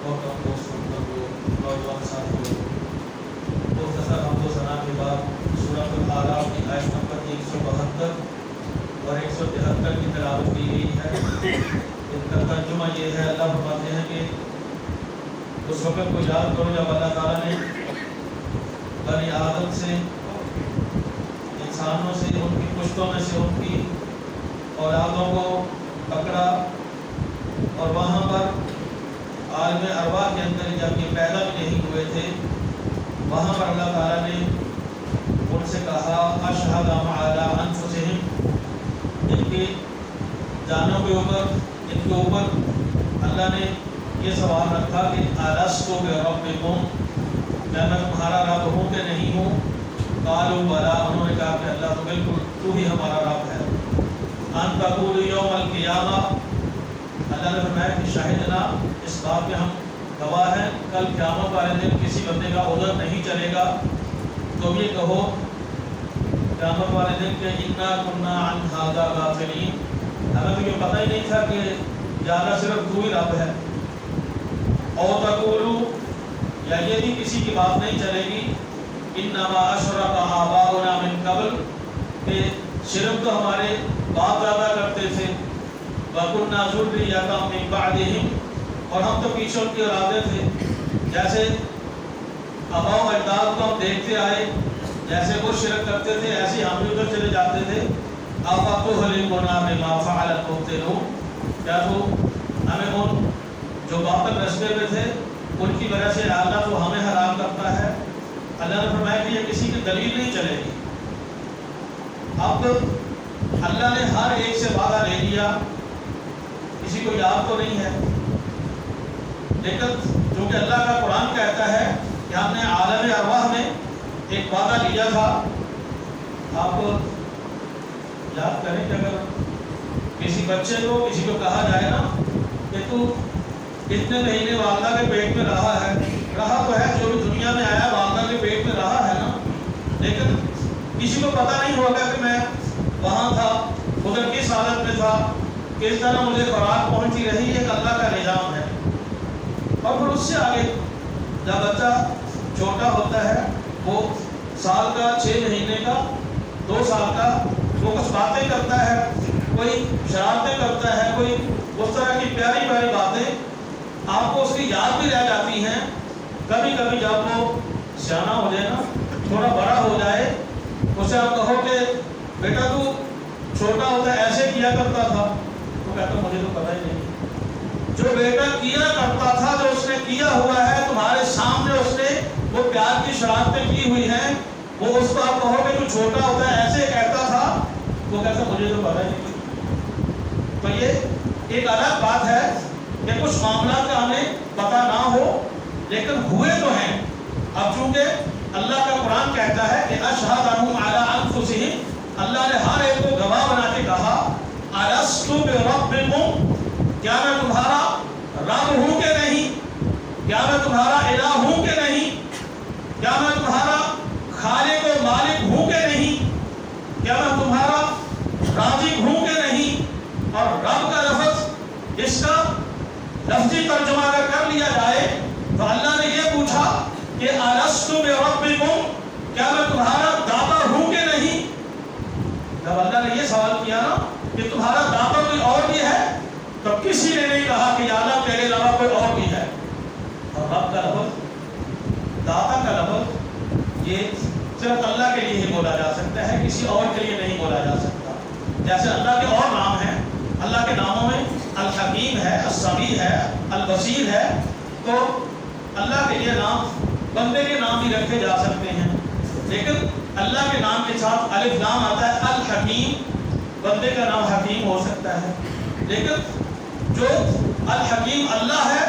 محترم دوستوں بزرگوں نوجوان ساتھیوں، مختصر حمد و ثنا کے بعد سورۃ الاعراف کی آیت نمبر 172 اور 173 کی تلاوت کی گئی ہے۔ ان کا ترجمہ یہ ہے، اللہ فرماتے ہیں کہ اس وقت کو یاد کرو جب اللہ تعالیٰ نے بنی آدم سے، انسانوں سے، ان کی پشتوں میں سے ان کی اولادوں کو پکڑا اور وہاں پر عالم ارواح کے اندر جب یہ پیدا بھی نہیں ہوئے تھے، وہاں پر اللہ تعالیٰ نے ان سے کہا اشہد علی انفسہم، ان کی جانوں کے اوپر اللہ نے یہ سوال رکھا کہ الست بربکم، کیا میں تمہارا رب ہوں کہ نہیں ہوں؟ قالوا بلی، انہوں نے کہا کہ اللہ تو بالکل تو ہی ہمارا رب ہے۔ ان تقولوا یوم القیامہ، اللہ نے فرمایا کہ شاہدنا، اس بات پہ ہم گواہ ہیں، کل قیامت والے دن کسی بندے کا عذر نہیں چلے گا۔ تم یہ کہو قیامت والے دن کہ انا کنا عن ھذا غافلین، ہمیں تو یہ پتہ ہی نہیں تھا کہ یا اللہ صرف تو ہی رب ہے۔ او تقولوا، یا یہ بھی کسی کی بات نہیں چلے گی انما اشرک آباؤنا من قبل، کہ شرک تو ہمارے باپ دادا کرتے تھے، وَكُنَّا ذُرِّيَّةً مِّن بَعْدِهِمْ، اور ہم تو پیچھے ان کے اولادیں تھے۔ جیسے آباء و اجداد کو ہم دیکھتے آئے، جیسے وہ شرک کرتے تھے ایسے ہم بھی ادھر چلے جاتے تھے۔ أَفَتُهْلِكُنَا بِمَا فَعَلَ الْمُبْطِلُونَ، کیا تو ہمیں ان جو باطل رستے میں تھے ان کی وجہ سے اللہ تو ہمیں حرام کرتا ہے؟ اللہ نے فرمایا کہ یہ کسی کی دلیل نہیں چلے گی۔ اب اللہ نے ہر ایک سے وعدہ لے لیا، کسی کو یاد تو نہیں ہے، لیکن چونکہ اللہ کا قرآن کہتا ہے کہ ہم نے عالم ارواح میں ایک وعدہ لیا تھا۔ آپ یاد کریں کہ اگر کسی بچے کو کسی کو کہا جائے نا کہ تو اتنے مہینے والدہ کے پیٹ میں رہا تو ہے، جو بھی دنیا میں آیا والدہ کے پیٹ میں رہا ہے نا، لیکن کسی کو پتہ نہیں ہوگا کہ میں وہاں تھا، ادھر کس حالت میں تھا، کس طرح مجھے خوراک پہنچی رہی، ایک اللہ کا نظام ہے۔ اور پھر اس سے آگے جب بچہ چھوٹا ہوتا ہے، وہ سال کا، 6 مہینے کا، 2 سال کا، وہ کچھ باتیں کرتا ہے، کوئی شرارتیں کرتا ہے، کوئی اس طرح کی پیاری پیاری باتیں آپ کو اس کی یاد بھی رہ جاتی ہیں۔ کبھی کبھی جب وہ سیانا ہو جائے نا، تھوڑا بڑا ہو جائے، اسے آپ کہو کہ بیٹا تو چھوٹا ہوتا ہے ایسے کیا کرتا تھا، تو کہتا مجھے تو پتہ ہی نہیں۔ جو بیٹا کیا کرتا تھا، جو اس نے کیا ہوا ہے تمہارے سامنے، اس نے وہ پیار کی شرارتیں کی ہوئی ہیں، وہ اس کو آپ کہو کہ جو چھوٹا ہوتا ہے ایسے کہتا تھا، وہ کہتا مجھے تو پتہ ہی نہیں۔ تو یہ ایک الگ بات ہے کہ کچھ معاملات کا ہمیں پتہ نہ ہو لیکن ہوئے تو ہیں۔ اب چونکہ اللہ کا قرآن کہتا ہے کہ اشہدہم علی انفسہم، اللہ نے ہر ایک کو گواہ بنا کے کہا الست بربکم، کیا میں تمہارا رب ہوں کہ نہیں؟ کیا میں تمہارا الہ ہوں کہ نہیں؟ کیا میں تمہارا خالق و مالک ہوں کہ نہیں؟ کیا میں تمہارا رازق ہوں کہ نہیں؟ اور رب کا لفظ، اس کا لفظی ترجمہ اگر کر لیا جائے تو اللہ نے یہ پوچھا کہ الست بربکم، کیا میں تمہارا داتا ہوں کہ نہیں؟ جب اللہ نے یہ سوال کیا نا کہ تمہارا داتا کوئی اور بھی ہے، تو کسی نے نہیں کہا کہ یا اللہ تیرے علاوہ کوئی اور بھی ہے۔ اور رب کا لفظ، داتا کا لفظ، یہ صرف اللہ کے لیے ہی بولا جا سکتا ہے، کسی اور کے لیے نہیں بولا جا سکتا۔ جیسے اللہ کے اور نام ہیں، اللہ کے ناموں میں الحکیم ہے، السمیع ہے، البصیر ہے، تو اللہ کے یہ نام، بندے کے نام بھی رکھے جا سکتے ہیں، لیکن اللہ کے نام کے ساتھ الف لام آتا ہے الحکیم، بندے کا نام حکیم ہو سکتا ہے، لیکن جو الحکیم اللہ ہے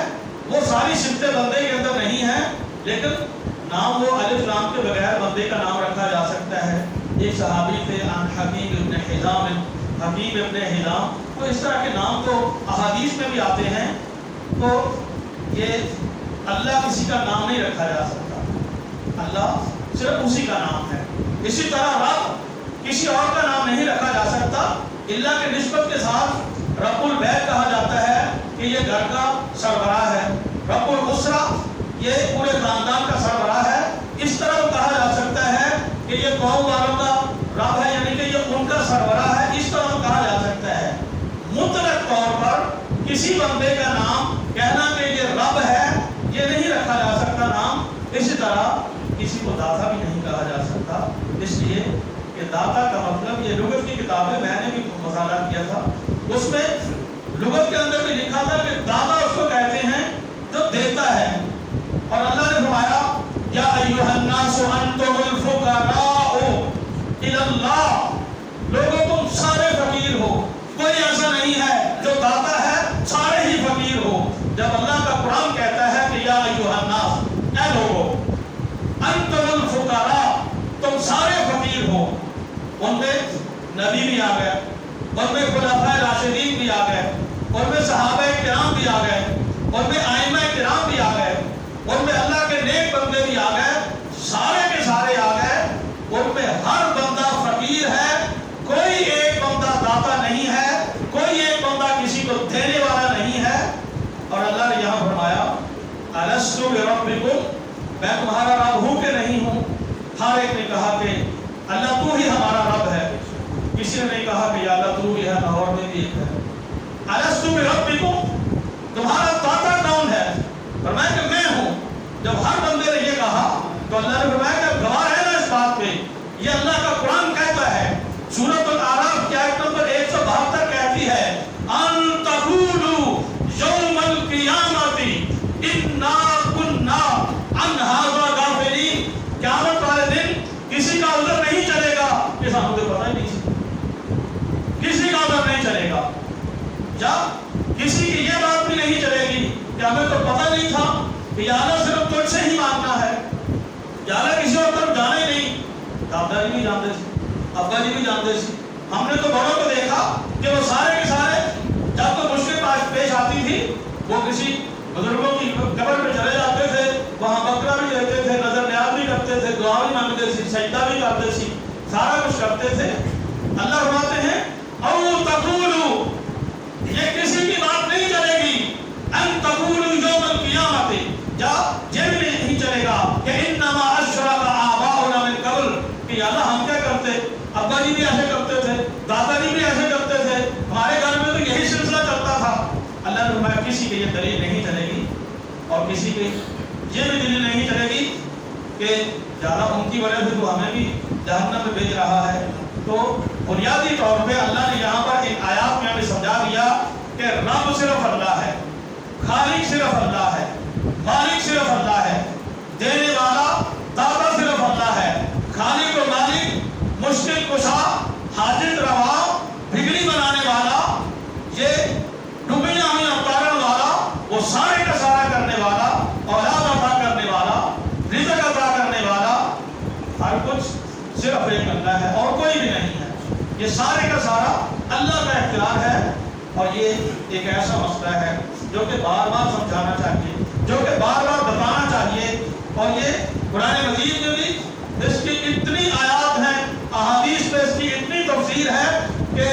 وہ ساری صفتیں بندے کے اندر نہیں ہیں، لیکن نام وہ الف لام کے بغیر بندے کا نام رکھا جا سکتا ہے۔ ایک صحابی تھے حکیم ابن حزام، حکیم ابن حزام، تو اس طرح کے نام تو احادیث میں بھی آتے ہیں، تو یہ اللہ کسی کا نام نہیں رکھا جا سکتا، اللہ صرف اسی کا نام ہے۔ اسی طرح رب کسی اور کا نام نہیں رکھا جا سکتا، اللہ کے نسبت کے ساتھ رب البیت کہا جاتا ہے کہ یہ گھر کا سربراہ ہے، رب الاسرہ یہ پورے خاندان کا سربراہ ہے، اس طرح کہا جا سکتا ہے کہ یہ قوم والوں کا رب ہے، یعنی کہ یہ ان کا سربراہ ہے، اس طرح کہا جا سکتا ہے۔ مطلق طور پر کسی بندے کا نام کہنا کہ یہ رب ہے یہ نہیں رکھا جا سکتا نام، اسی طرح کسی کو داتا بھی نہیں کہا جا سکتا، اس لیے کہ داتا کا مطلب، یہ لغت کی کتابیں میں نے بھی مطالعہ کیا تھا، اس میں لغت کے اندر بھی لکھا تھا کہ داتا اس کو کہتے ہیں جو دیتا ہے، اور اللہ نے فرمایا یا ایھا الناس انتم الفقراء الی اللہ، لوگوں تم سارے فقیر ہو، کوئی ایسا نہیں ہے جو داتا ہے، سارے ہی فقیر ہو۔ جب اللہ کا قرآن کہتا ہے کہ یا ایھا الناس، اے لوگو، انتم الفقراء، تم سارے فقیر ہو، ان میں نبی بھی آ گئے، ان میں خلفاء راشدین بھی آ گئے، ان میں صحابہ کرام بھی آ گئے، ان میں ائمہ کرام بھی آ گئے، ان میں اللہ کے نیک بندے بھی آ گئے، سارے کے سارے آ گئے، ان میں ہر بندہ فقیر ہے، کوئی ایک بندہ داتا نہیں ہے، کوئی ایک بندہ کسی کو دینے والا نہیں ہے۔ اور اللہ نے یہاں فرمایا الست بربکم، میں تمہارا رب ہوں کہ نہیں ہوں؟ ہر ایک نے کہا کہ اللہ تو ہی ہمارا رب ہے، کسی نے نہیں کہا کہ یا اللہ تو ہی ہے، لاہور میں بھی ایک ہے۔ الست بربکم، تمہارا داتا کون ہے؟ فرمایا کہ میں ہوں۔ جب ہر بندے نے یہ کہا تو اللہ نے فرمایا کہ گواہ ہے نا اس بات پہ، یہ اللہ کا قرآن کہتا ہے، سورۃ الاعراف کی آیت نمبر 172 کہتی ہے ان تقولوا یوم القیامۃ انا کنا عن ھذا غافلین، قیامت والے دن کسی کا عذر نہیں چلے گا کہ ہمیں تو پتہ ہی نہیں، کسی کا عذر نہیں چلے گا، یا کسی کی یہ بات بھی نہیں چلے گی کہ ہمیں تو پتہ نہیں تھا کہ یا اللہ صرف تجھ سے ہی مانگنا ہے، یا اللہ کسی اور طرف جانا ہی نہیں۔ دادا جی بھی جانتے تھے، ابا جی بھی جانتے تھے، ہم نے تو بڑوں کو دیکھا کہ وہ سارے کے سارے جب تو مشکل پیش آتی تھی وہ کسی بزرگوں کی قبر پہ چلے جاتے تھے، وہاں بکرا بھی دیتے تھے، نظر نیاز بھی کرتے تھے، دعا بھی مانگتے تھے، سجدہ بھی کرتے تھے، سارا کچھ کرتے تھے۔ اللہ فرماتے ہیں او تقولوا، یہ کسی کی بات نہیں چلے گی، ان تقولوا یوم القیامت، یا یہ بھی نہیں چلے گا کہ انما اشرک آباؤنا من قبل، کہ اللہ ہم کیا کرتے، ابا جی بھی ایسے کرتے تھے، دادا جی بھی ایسے کرتے تھے، ہمارے گھر میں تو یہی سلسلہ چلتا تھا۔ اللہ نے فرمایا کسی کی یہ دلیل نہیں چلے گی، اور کسی کی یہ بھی دلیل نہیں چلے گی کہ زیادہ ان کی وجہ سے تو ہمیں بھی جہنم میں بھیج رہا ہے۔ تو بنیادی طور پہ اللہ نے یہاں پر ان آیات میں ہمیں سمجھا دیا کہ رب صرف اللہ ہے، خالق صرف اللہ ہے، مالک صرف اللہ ہے، دینے والا داتا صرف اللہ ہے، خالق و مالک، مشکل کشا، حاجت روا، بگڑی بنانے والا، یہ ڈوبیاں ہوئی اتارن والا، وہ سارے کا سارا کرنے والا، اولاد عطا کرنے والا، رزق عطا کرنے والا، ہر کچھ صرف ایک اللہ ہے اور کوئی بھی نہیں ہے۔ یہ سارے کا سارا اللہ کا اختیار ہے، اور یہ ایک ایسا مسئلہ ہے جو کہ بار بار سمجھانا چاہیے، جو کہ بار بار بتانا چاہیے، اور یہ قرآن مجید میں بھی اس کی اتنی آیات ہیں، احادیث میں اس کی اتنی تفسیر ہے کہ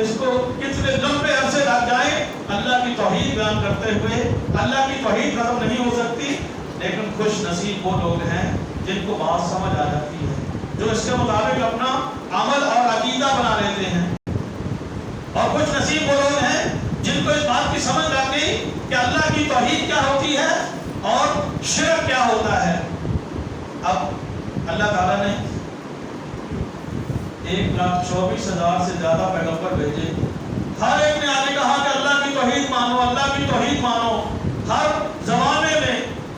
اس کو کتنے لمبے عرصے لگ جائیں اللہ کی توحید بیان کرتے ہوئے۔ اللہ کی توحید ختم نہیں ہو سکتی، لیکن خوش نصیب وہ لوگ ہیں جن کو بات سمجھ آ جاتی ہے، جو اس کے مطابق اپنا عمل اور عقیدہ بنا لیتے ہیں، اور کچھ نصیب وہ لوگ ہیں جن کو اس بات کی سمجھ لگ گئی کہ اللہ کی توحید کیا ہوتی ہے اور شرک کیا ہوتا ہے۔ اب اللہ تعالیٰ نے 1,24,000 سے زیادہ پیغمبر بھیجے، ہر ایک نے آگے کہا کہ اللہ کی توحید مانو، اللہ کی توحید مانو۔ ہر زمانے میں،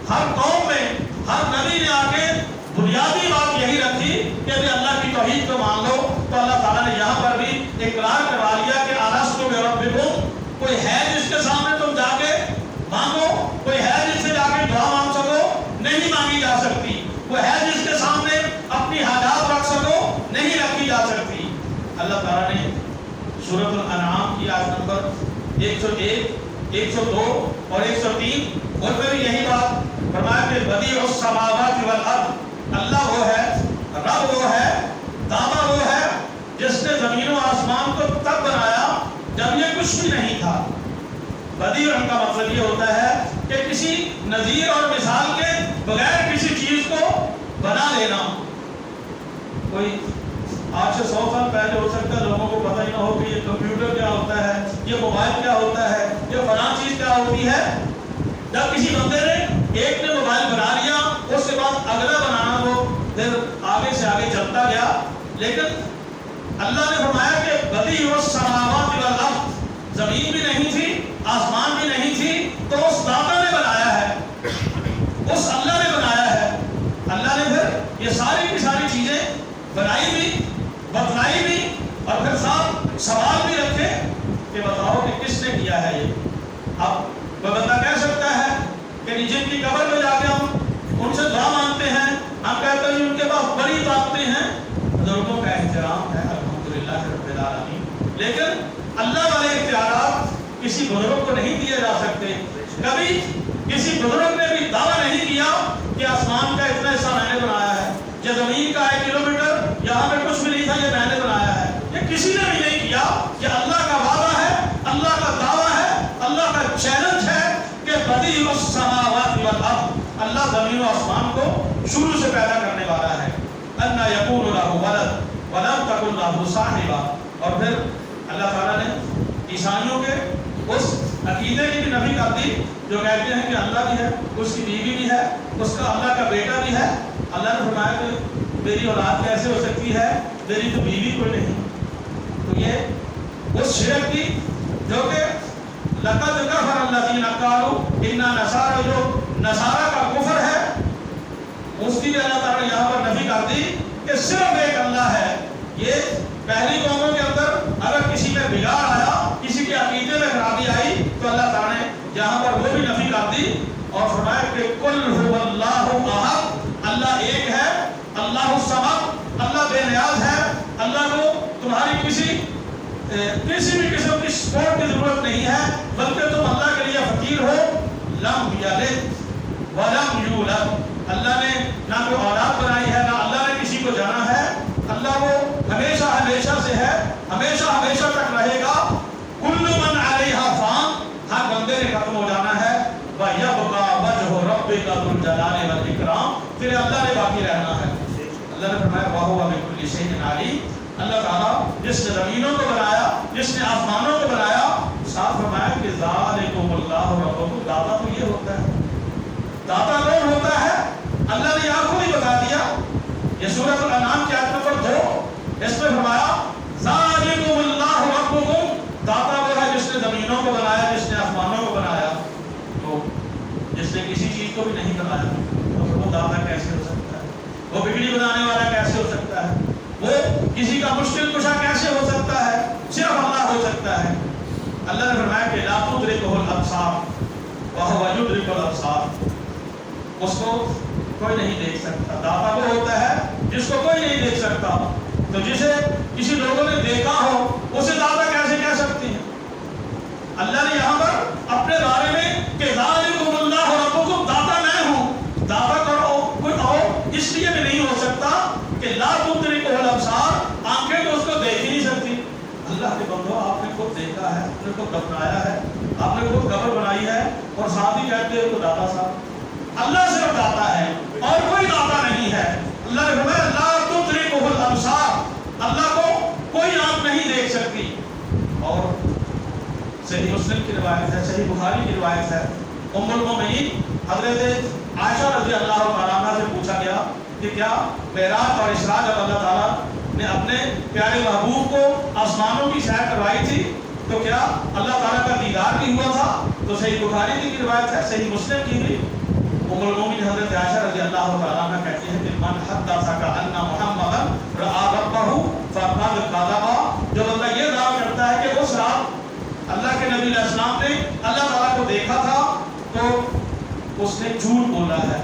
ہر قوم میں، ہر نبی نے آگے بنیادی بات یہی رکھی کہ اللہ کی توحید کو مان لو۔ تو اللہ تعالیٰ نے یہاں پر بھی اقرار کروا لیا کہ الست بربکم، کوئی ہے جس کے سامنے تم جا کے مانگو، کوئی ہے جس سے جا کے دعا مانگ سکو، نہیں مانگی جا سکتی، کوئی ہے جس کے سامنے اپنی حاجات رکھ سکو، نہیں رکھی جا سکتی۔ اللہ تعالیٰ نے سورۃ الانعام کی آیت نمبر 101، 102 اور 103 ان میں بھی یہی بات فرمایا کہ بدیع السماوات والارض، اللہ وہ ہے، رب وہ ہے، داتا وہ ہے جس نے زمین و آسمان کو تب بنایا جب یہ کچھ بھی نہیں تھا۔ بدیع کا مطلب یہ ہوتا ہے کہ کسی نظیر اور مثال کے بغیر کسی چیز کو بنا لینا. کوئی آج سے 100 سال پہلے ہو سکتا ہے لوگوں کو پتہ ہی نہ ہو کہ یہ کمپیوٹر کیا ہوتا ہے, یہ موبائل کیا ہوتا ہے, یہ فلاں چیز کیا ہوتی ہے. جب کسی بندے نے ایک نے موبائل بنا لیا, اس کے بعد اگلا بنانا وہ پھر آگے سے آگے چلتا گیا. لیکن اللہ نے فرمایا کہ بدیع السماوات والارض, زمین بھی نہیں تھی, آسمان بھی نہیں تھی, تو اس داتا نے بنایا ہے, اس اللہ نے بنایا ہے. اللہ نے پھر یہ ساری کی ساری چیزیں بنائی بھی, بتلائی بھی, اور پھر ساتھ سوال بھی رکھے کہ بتاؤ کہ کس نے کیا ہے یہ. اب وہ بندہ کہہ سکتا ہے کہ جن کی قبر میں جا کے ہم ان سے دعا مانگتے ہیں, ہم کہتے ہیں ان کے پاس بڑی طاقتیں ہیں, بزرگوں کا احترام ہے الحمدللہ رب العالمین, لیکن اللہ والے اختیارات کسی بزرگ کو نہیں دیے جا سکتے. کبھی کسی بزرگ نے بھی دعویٰ نہیں کیا کہ آسمان کا اتنا حصہ میں نے بنایا ہے, یا زمین کا 1 کلومیٹر یہاں پہ کچھ بھی نہیں تھا یہ میں نے بنایا ہے. یہ کسی نے بھی نہیں کیا. یہ اللہ کا وعدہ ہے, اللہ کا دعویٰ ہے, اللہ کا چیلنج ہے کہ بدیع السماوات والارض, اللہ زمین و آسمان کو شروع سے پیدا کرنے والا ہے. انا یکون لہ ولد ولم تکن لہ صاحبہ. اور پھر اللہ تعالیٰ نے عیسائیوں کے اس عقیدے کی بھی نفی کر دی جو کہتے ہیں کہ اللہ بھی ہے, اس کی بیوی بھی ہے, اس کا اللہ کا بیٹا بھی ہے. اللہ نے فرمایا کہ میری اولاد کیسے ہو سکتی ہے, میری تو بیوی کوئی نہیں. تو یہ اس شرک کی جو کہ لقد کفر الذین قالوا انا نصارى, جو نصارہ کا کفر ہے, اس کی بھی اللہ تعالیٰ نے یہاں پر نفی کر دی کہ صرف ایک اللہ ہے. یہ پہلی قوموں کے اندر اگر کسی میں بگاڑ آیا, کسی کے عقیدے میں خرابی آئی, تو اللہ تعالیٰ نے یہاں پر وہ بھی نفی کر دی اور فرمایا کہ قل هو اللہ احد, اللہ ایک ہے, اللہ الصمد, اللہ بے نیاز ہے. اللہ کو تمہاری کسی بھی قسم کی سپورٹ کی ضرورت نہیں ہے, بلکہ تم اللہ کے لیے فقیر ہو. لم یلد ولم یولد, اللہ نے نہ کوئی اولاد بنائی ہے, نہ اللہ نے کسی کو جانا ہے. اللہ وہ ہمیشہ ہمیشہ سے ہے, ہمیشہ ہمیشہ تک رہے گا. کل من علیہا فان, ہر بندے نے ختم ہو جانا ہے. وَيَبْقَى وَجْهُ رَبِّكَ ذُو الْجَلَالِ وَالْإِكْرَامِ, پھر اللہ نے باقی رہنا ہے. اللہ نے فرمایا وَهُوَ بِكُلِّ شَيْءٍ عَلِيمٌ. اللہ تعالیٰ جس نے زمینوں کو بنایا, جس نے آسمانوں کو بنایا, ساتھ فرمایا کہ ذَلِكُمُ اللَّهُ رَبُّكُمْ, داتا تو یہ ہوتا ہے. داتا کون ہوتا ہے؟ اللہ نے یہاں خود ہی بتا دیا. یہ سورۃ الانعام کی آیت نمبر 2, اس میں فرمایا ذَلِكُمُ اللَّهُ رَبُّكُمْ, داتا وہ ہے جس نے زمینوں کو بنایا, جس نے آسمانوں کو بنایا. تو جس نے کسی چیز کو بھی نہیں بنایا تو وہ داتا کیسے ہو سکتا ہے؟ وہ بگڑی بنانے والا کیسے ہو سکتا ہے؟ وہ کسی کا مشکل کشا کیسے ہو سکتا ہے؟ صرف اللہ ہو سکتا ہے. اللہ نے فرمایا کہ لا تدرکہ الابصار وہو یدرک الابصار, اس کو کوئی نہیں دیکھ سکتا. داتا وہ ہوتا ہے جس کو کوئی نہیں دیکھ سکتا. تو جسے کسی لوگوں نے دیکھا ہو اسے داتا کیسے کہہ سکتے ہیں؟ اللہ نے یہاں پر اپنے بارے میں کہ ذالکم اللہ ربکم, داتا میں ہوں. داتا کرو کوئی اور اس لیے بھی نہیں ہو سکتا کہ لا تدرکہ الابصار, آنکھیں تو اس کو دیکھ ہی نہیں سکتی. اللہ کے بندو, آپ نے خود دیکھا ہے, آپ نے خود دفنایا ہے, آپ نے خود قبر بنائی ہے, اور ساتھ ہی کہتے ہیں تو داتا صاحب. اللہ صرف داتا ہے اور کوئی داتا نہیں ہے. اللہ نے فرمایا لا تدرکہ الابصار, اللہ کو کوئی آنکھ نہیں دیکھ سکتی. اور صحیح مسلم کی روایت ہے, صحیح بخاری کی روایت ہے, ام المومنین حضرت عائشہ رضی اللہ تعالیٰ عنہ سے پوچھا گیا کہ کیا معراج اور اسراء جب اللہ تعالیٰ نے اپنے پیارے محبوب کو آسمانوں کی سیر کروائی تھی تو کیا اللہ تعالیٰ کا دیدار بھی ہوا تھا؟ تو صحیح بخاری کی روایت ہے, صحیح مسلم کی بھی. ام المومنین حضرت عائشہ رضی اللہ تعالیٰ عنہ کہتی ہیں کہ من حدثک ان محمدا رأى ربہ فقد کذب, جو بندہ یہ دعویٰ کرتا ہے کہ اس رات اللہ کے نبی علیہ السلام نے اللہ تعالیٰ کو دیکھا تھا تو اس نے جھوٹ بولا ہے.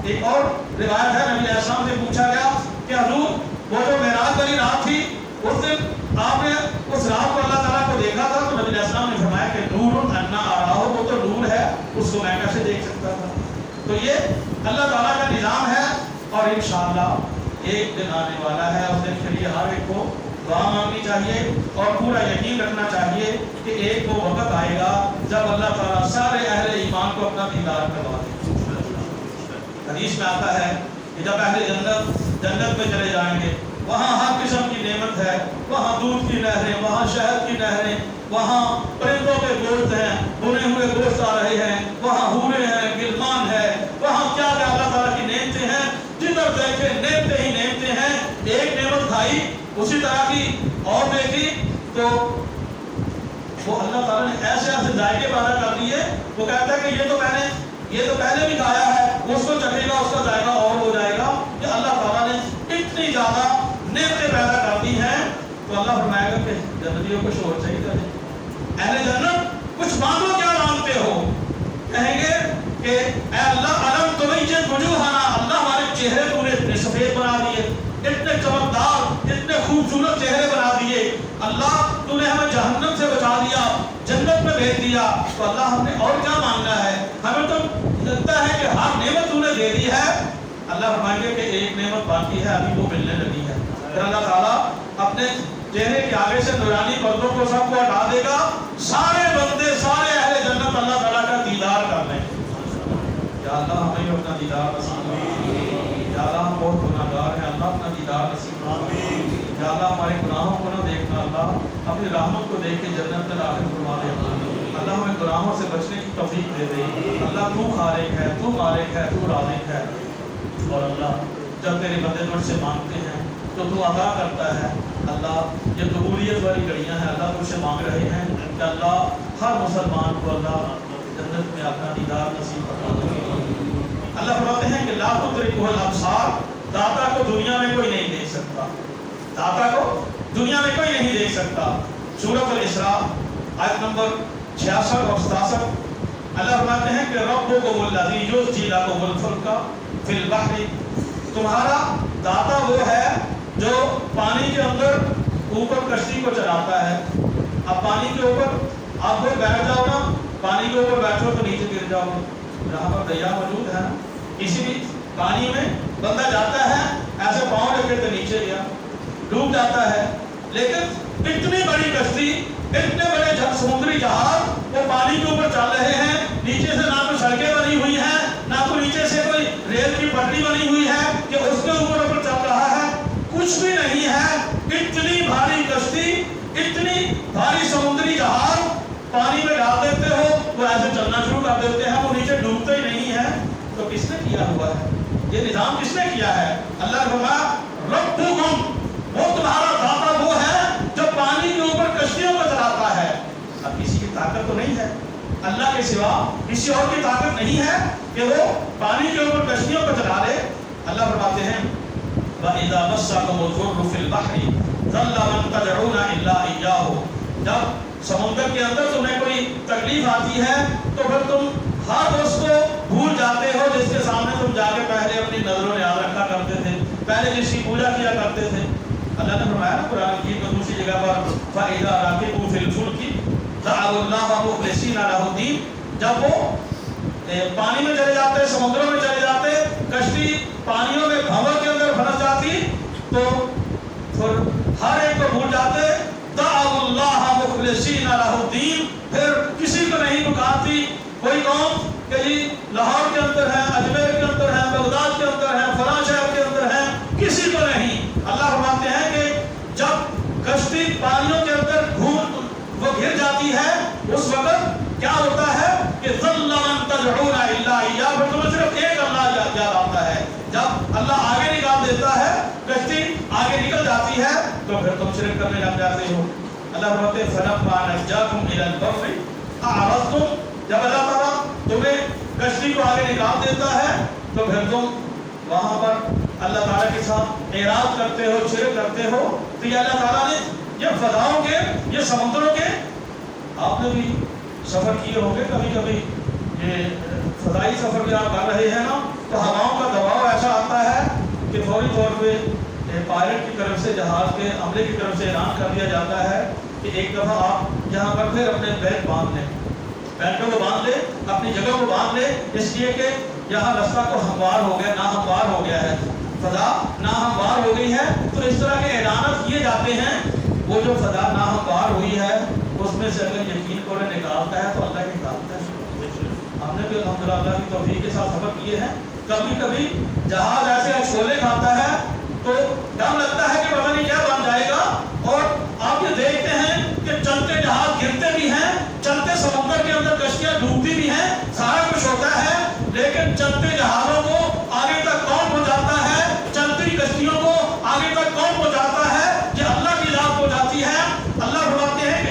ایک اور روایت ہے, نبی علیہ السلام سے پوچھا گیا کہ حضور وہ جو معراج والی رات تھی اس دن آپ نے اس رات کو اللہ تعالیٰ کو دیکھا تھا, تو نبی علیہ السلام نے فرمایا کہ نور انا اراه, وہ تو نور ہے, اس کو میں کیسے دیکھ سکتا تھا. تو یہ اللہ تعالیٰ کا نظام ہے, اور انشاءاللہ ایک دن آنے والا ہے. اس دن کے لیے ہر ایک کو دعا مانگنی چاہیے اور پورا یقین رکھنا چاہیے کہ ایک وہ وقت آئے گا جب اللہ تعالیٰ سارے اہل ایمان کو کو اپنا دیدار کروا دے. حدیث میں آتا ہے کہ جب اہل جنت میں چلے جائیں گے وہاں ہر قسم کی نعمت ہے, وہاں دودھ کی نہریں, وہاں شہد کی نہریں, وہاں پرندوں کے گوشت ہیں, بنے ہوئے گوشت آ رہے ہیں, وہاں حوریں ہیں, غلمان ہے, وہاں کیا کیا اللہ تعالیٰ کی نعمتیں ہیں, جدھر دیکھے نعمتیں ہی نعمتیں ہیں. ایک نعمت کھائی اسی طرح کی اور دیکھی تو وہ اللہ تعالیٰ نے ایسے ایسے ذائقے پیدا کر دیے. وہ کہتا ہے کہ یہ تو پہلے بھی کھایا ہے, اس کو چکھے گا اس کا ذائقہ اور ہو جائے گا. کہ اللہ تعالیٰ نے اتنی زیادہ نعمتیں پیدا کر دی ہیں. تو اللہ فرمائے گا کہ جنتیوں کو شور چاہیے, اہل جنت کچھ مانگو, کیا مانگتے ہو؟ کہیں گے کہ اے اللہ علم تمیز وجوہنا, اللہ ہمارے چہرے تو نے اتنے سفید بنا دیے, اتنے چمکدار, اتنے خوبصورت چہرے بنا دیے. اللہ تو نے ہمیں جہنم سے بچا دیا, جنت میں بھیج دیا. تو اللہ ہم نے اور کیا مانگنا ہے؟ ہمیں تو لگتا ہے کہ ہر نعمت تو نے دے دی ہے. اللہ فرمائیں گے کہ ایک نعمت باقی ہے, ابھی وہ ملنے لگی ہے. پھر اللہ تعالیٰ اپنے چہرے کے آگے سے نورانی پردوں کو سب کو ہٹا دے گا. سارے بندے, سارے اہل جنت اللہ تعالیٰ کا دیدار کر لیں. یا اللہ ہمیں بھی اپنا دیدار نصیب فرما. یا اللہ ہم بہت گناہگار ہیں, اللہ اپنا دیدار نصیب فرما. یا اللہ ہمارے گناہوں کو نہ دیکھنا, اللہ اپنی رحمت کو دیکھ کے جنت میں داخل فرما دے. اللہ ہمیں گناہوں سے بچنے کی توفیق دے دے. اللہ تو خالق ہے, تو مالک ہے, تو رازق ہے. اور اللہ جب تیرے بندے تجھ سے مانگتے ہیں تو تو عطا کرتا ہے. اللہ یہ قبولیت والی گھڑیاں ہیں, اللہ تجھ سے مانگ رہے ہیں کہ اللہ ہر مسلمان کو اللہ جنت میں اپنا دیدار نصیب فرما دے. اللہ فرماتے ہیں کہ لا تدرکہ الابصار, داتا کو دنیا میں کوئی نہیں دیکھ سکتا, داتا کو دنیا میں کوئی نہیں دیکھ سکتا. سورۃ الاسراء آیت نمبر 66 اور 67 اللہ فرماتے ہیں کہ ربکم الذی یزجی لکم الفلک فی البحر, تمہارا داتا وہ ہے جو پانی کے اندر اوپر کشتی کو چلاتا ہے. اب پانی کے اوپر آپ کوئی بیٹھ جاؤ نا, پانی کے اوپر بیٹھو تو نیچے گر جاؤ. جہاں پر دریا موجود ہے نا, کسی بھی پانی میں بندہ جاتا ہے ایسے پاؤں لے کے تو نیچے گیا, ڈوب جاتا ہے. لیکن اتنی بڑی کشتی, اتنے بڑے سمندری جہاز وہ پانی کے اوپر چل رہے ہیں, نیچے سے نہ کوئی سڑکیں بنی ہوئی ہیں, نہ کوئی نیچے سے کوئی ریل کی پٹری بنی ہوئی ہے کہ اس کے اوپر چل رہا ہے, کچھ بھی نہیں ہے. اتنی بھاری کشتی, اتنی بھاری سمندری جہاز پانی میں ڈال دیتے ہو وہ ایسے چلنا شروع کر دیتے ہیں, وہ نیچے ڈوبتے ہی نہیں ہے. تو کس نے کیا ہوا ہے یہ نظام, کس نے کیا ہے؟ اللہ نے فرمایا ربکم, وہ تمہارا داتا وہ ہے جو پانی کے اوپر کشتیوں کو چلاتا ہے. اب کسی کی طاقت تو نہیں ہے, اللہ کے سوا کسی اور کی طاقت نہیں ہے کہ وہ پانی کے اوپر کشتیوں کو چلا لے. اللہ فرماتے ہیں وَإِذَا مَسَّكُمُ الضُّرُّ فِي الْبَحْرِ ضَلَّ مَن تَدْعُونَ إِلَّا إِيَّاهُ, جب سمندر کے اندر تمہیں کوئی تکلیف آتی ہے تو پھر تم ہر اس کو بھول جاتے ہو جس کے سامنے تم جا کے پہلے اپنی نظر و نیاز رکھا کرتے تھے, پہلے جس کی پوجا کیا کرتے تھے. اللہ نے فرمایا نا قرآن کی دوسری جگہ پر فَإِذَا رَكِبُوا فِي الْفُلْكِ دَعَوُا اللَّهَ مُخْلِصِينَ لَهُ الدِّينَ, جب وہ پانی میں چلے جاتے, سمندروں میں چلے جاتے, کشتی پانیوں میں بھنور کے اندر پھنس جاتی تو پھر ہر ایک کو بھول جاتے. دعوا اللہ مخلصین لہ الدین, پھر کسی کو نہیں پکارتی کوئی قوم کہ جی لاہور کے اندر ہے, اجمیر کے اندر ہے, بغداد کے اندر ہے, فلاں شہر کے اندر ہے, کسی کو نہیں. اللہ فرماتے ہیں کہ جب کشتی پانیوں کے اندر وہ گر جاتی ہے اس وقت کیا ہوتا ہے کہ ظل من تدعون الا اياه, پھر تمہیں صرف ایک اللہ یاد آتا ہے. جب اللہ آگے نکال دیتا ہے, کشتی آگے نکل جاتی ہے تو پھر تم شرک کرنے لگ جاتے ہو. اللہ فرماتے ہیں فلما نجاكم الى البر اعرضتم, جب اللہ تعالیٰ تمہیں کشتی کو آگے نکال دیتا ہے تو پھر تم وہاں پر اللہ تعالیٰ کے ساتھ اعراض کرتے ہو, شرک کرتے ہو. تو یہ اللہ تعالیٰ نے یہ فضاؤں کے, یہ سمندروں کے, آپ نے بھی سفر کیے ہوں گے کبھی کبھی, یہ فضائی سفر بھی آپ کر رہے ہیں نا, تو ہواؤں کا دباؤ ایسا آتا ہے کہ فوری طور پہ پائلٹ کی طرف سے, جہاز کے عملے کی طرف سے اعلان کر دیا جاتا ہے کہ ایک دفعہ آپ یہاں پر پھر اپنے بیلٹ باندھ لیں, بیلٹوں کو باندھ لیں, اپنی جگہ کو باندھ لیں, اس لیے کہ یہاں رستہ کو ہموار ہو گیا, ناہموار ہو گیا ہے, فضا ناہموار ہو گئی ہے. تو اس طرح کے اعلانات کیے جاتے ہیں. وہ جو فضا ناہموار ہوئی ہے اس میں سے اگر یقین کو نکالتا ہے تو اللہ نکالتا ہے. ہم ہم نے بھی الحمدللہ اللہ کی توفیق کے ساتھ سفر کیے ہیں. کبھی کبھی جہاز ایسے چھولے کھاتا ہے